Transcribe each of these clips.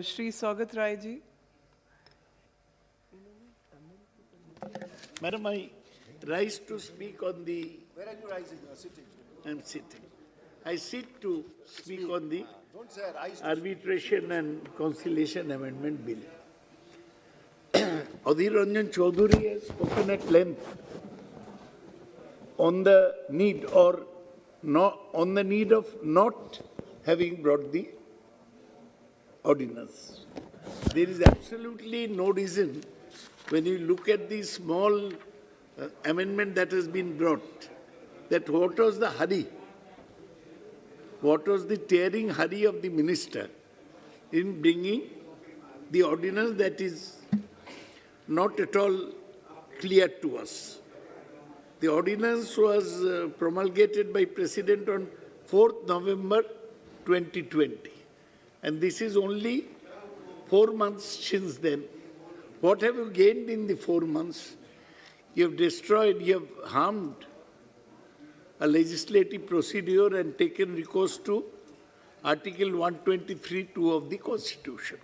Shri Swagat Rai ji. Madam, I rise to speak on the. Where are you rising? You are sitting. I'm sitting. I sit to speak on the Don't say rise to Arbitration and Conciliation Amendment Bill. Adhir Ranjan Chaudhary has spoken at length on the need or not on the need of not having brought the ordinance. There is absolutely no reason when you look at the small amendment that has been brought, that what was the hurry? What was the tearing hurry of the minister in bringing the ordinance that is not at all clear to us? The ordinance was promulgated by President on 4th November 2020. And this is only 4 months since then. What have you gained in the 4 months? You have destroyed, you have harmed a legislative procedure and taken recourse to Article 123(2) of the Constitution.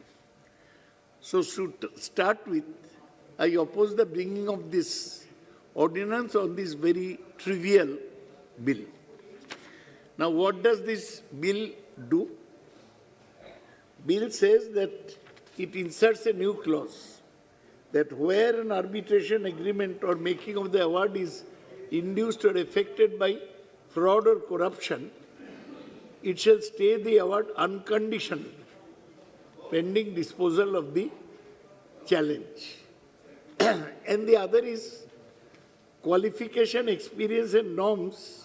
So to start with, I oppose the bringing of this ordinance on this very trivial bill. Now, what does this bill do? Bill says that it inserts a new clause that where an arbitration agreement or making of the award is induced or affected by fraud or corruption, it shall stay the award unconditionally, pending disposal of the challenge. And the other is qualification, experience and norms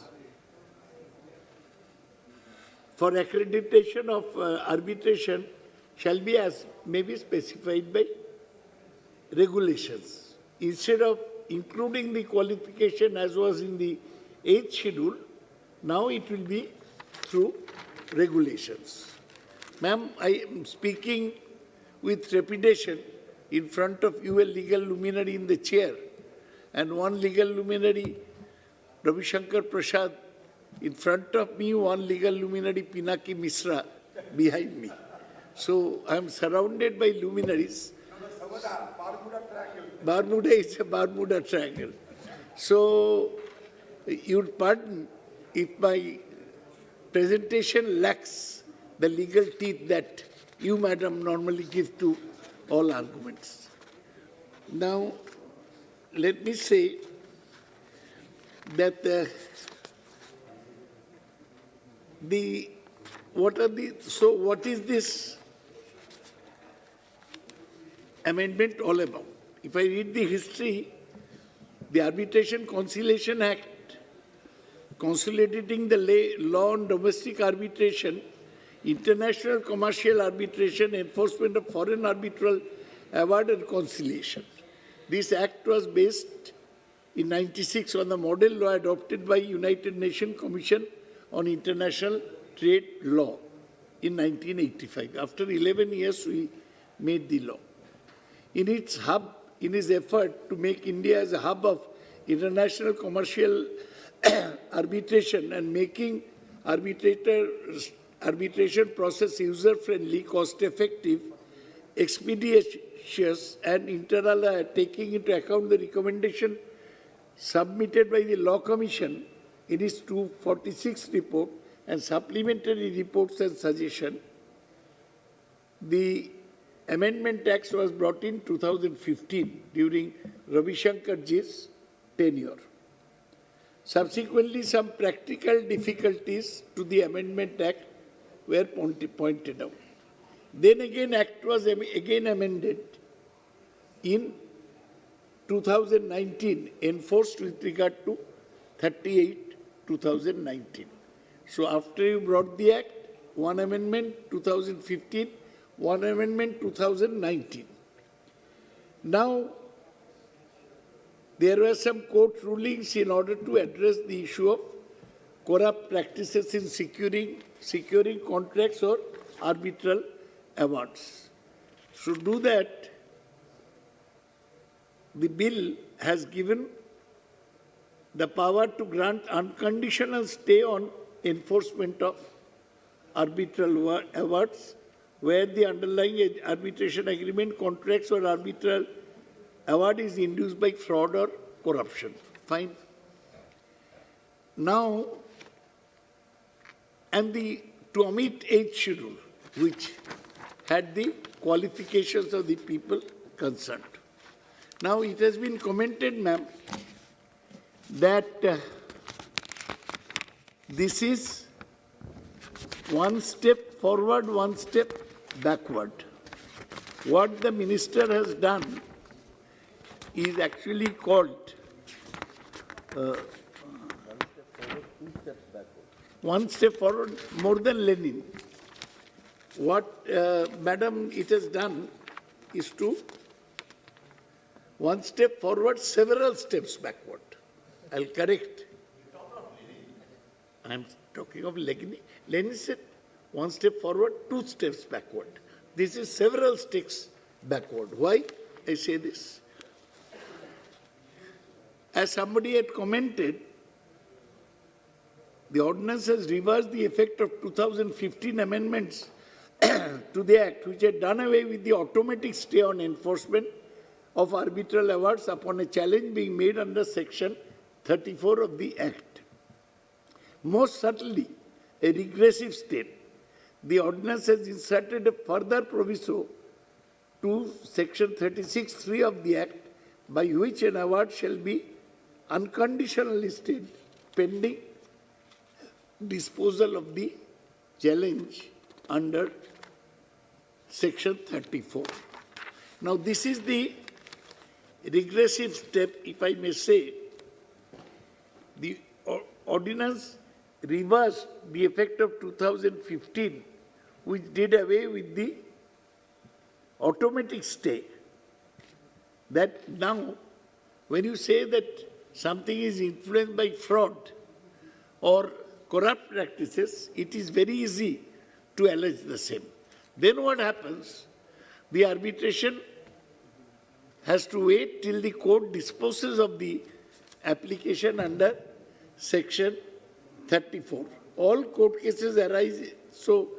for accreditation of arbitration shall be as may be specified by regulations. Instead of including the qualification as was in the 8th schedule, now it will be through regulations. Ma'am, I am speaking with trepidation in front of you, a legal luminary in the chair, and one legal luminary, Ravi Shankar Prasad, in front of me, one legal luminary, Pinaki Misra, behind me. So I am surrounded by luminaries. Bermuda is a Bermuda Triangle. So you'd pardon if my presentation lacks the legal teeth that you, madam, normally give to all arguments. Now, let me say that what is this amendment all about? If I read the history, the Arbitration Conciliation Act, consolidating the law on domestic arbitration, international commercial arbitration, enforcement of foreign arbitral award and conciliation. This act was based in 96 on the model law adopted by United Nations Commission on International Trade Law in 1985. After 11 years, we made the law. In its effort to make India as a hub of international commercial arbitration and making arbitration process user-friendly, cost-effective, expeditious, and inter alia, taking into account the recommendation submitted by the Law Commission in its 246 report and supplementary reports and suggestions, the Amendment Act was brought in 2015 during Ravi Shankarji's tenure. Subsequently, some practical difficulties to the Amendment Act were pointed out. Then again, Act was again amended in 2019, enforced with regard to 38/2019. So after you brought the Act, one amendment 2015, one amendment 2019. Now, there were some court rulings in order to address the issue of corrupt practices in securing contracts or arbitral awards. To do that, the bill has given the power to grant unconditional stay on enforcement of arbitral awards where the underlying arbitration agreement, contracts or arbitral award is induced by fraud or corruption. Fine. Now, and to omit 8th schedule, which had the qualifications of the people concerned. Now, it has been commented, ma'am, that this is one step forward, one step backward. What the minister has done is actually called one step forward, more than Lenin. What, madam, it has done is to one step forward, several steps backward. I'll correct. I'm talking of Lenin. Lenin said one step forward, two steps backward. This is several steps backward. Why I say this? As somebody had commented, the ordinance has reversed the effect of 2015 amendments to the Act, which had done away with the automatic stay on enforcement of arbitral awards upon a challenge being made under Section 34 of the Act. Most certainly, a regressive state. The ordinance has inserted a further proviso to Section 36(3) of the Act, by which an award shall be unconditionally stayed pending disposal of the challenge under Section 34. Now, this is the regressive step, if I may say. The ordinance reversed the effect of 2015, which did away with the automatic stay. That now, when you say that something is influenced by fraud or corrupt practices, it is very easy to allege the same. Then what happens? The arbitration has to wait till the court disposes of the application under Section 34. All court cases arise, so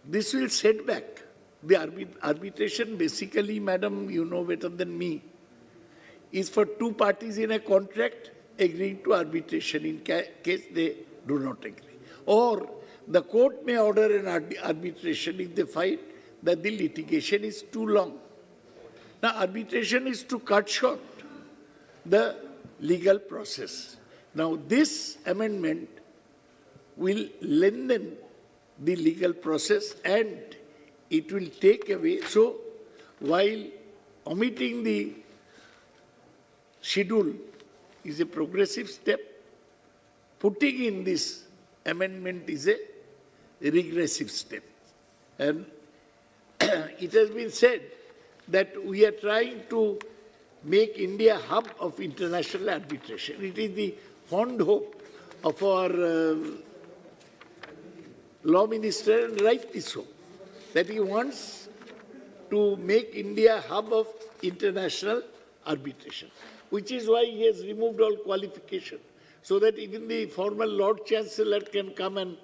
this will set back. The arbitration basically, madam, you know better than me, is for two parties in a contract agreeing to arbitration in case they do not agree. Or the court may order an arbitration if they find that the litigation is too long. Now, arbitration is to cut short the legal process. Now, this amendment will lengthen the legal process and it will take away. So, while omitting the schedule is a progressive step, putting in this amendment is a regressive step. And it has been said that we are trying to make India a hub of international arbitration. It is the fond hope of our law minister, and rightly so, that he wants to make India a hub of international arbitration, which is why he has removed all qualification, so that even the former Lord Chancellor can come and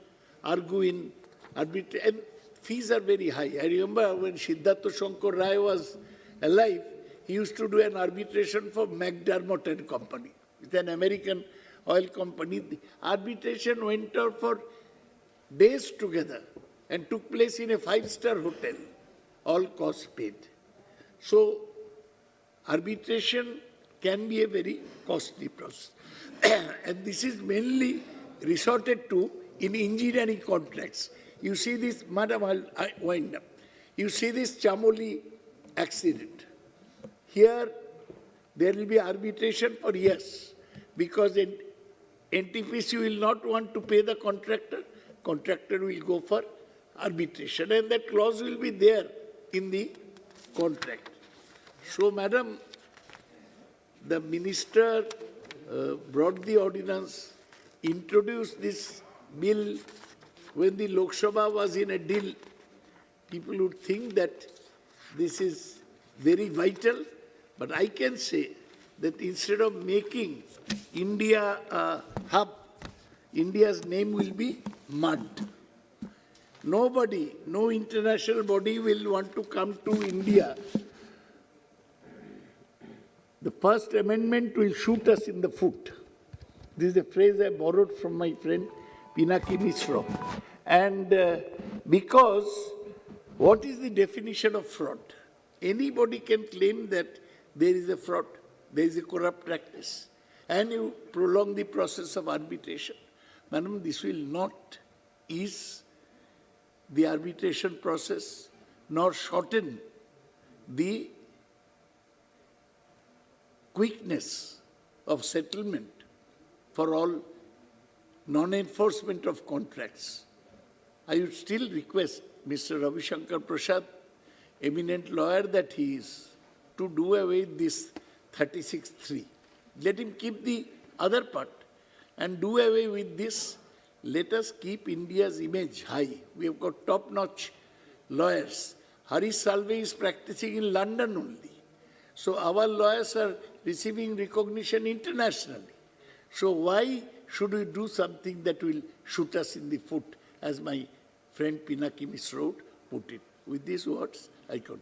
argue in arbitration. And fees are very high. I remember when Siddhartha Shankar Rai was alive, he used to do an arbitration for McDermott and Company. It's an American oil company. The arbitration went on for days together and took place in a 5-star hotel, all costs paid. So, arbitration can be a very costly process. And this is mainly resorted to in engineering contracts. You see this, madam, I'll wind up. You see this Chamoli accident. Here, there will be arbitration for years, because NTPC will not want to pay the contractor. Contractor will go for arbitration, and that clause will be there in the contract. So, madam, the minister brought the ordinance, introduced this bill. When the Lok Sabha was in a deal, people would think that this is very vital, but I can say that instead of making India a hub, India's name will be mud. Nobody, no international body will want to come to India. The First Amendment will shoot us in the foot. This is a phrase I borrowed from my friend Pinaki Misra. And because what is the definition of fraud? Anybody can claim that there is a fraud, there is a corrupt practice, and you prolong the process of arbitration. Madam, this will not ease the arbitration process nor shorten the quickness of settlement for all non-enforcement of contracts. I would still request Mr. Ravi Shankar Prasad, eminent lawyer, that he is to do away with this 36(3). Let him keep the other part and do away with this. Let us keep India's image high. We have got top-notch lawyers. Harish Salve is practicing in London only. So our lawyers are receiving recognition internationally. So why should we do something that will shoot us in the foot, as my friend Pinaki Misra put it? With these words, I conclude.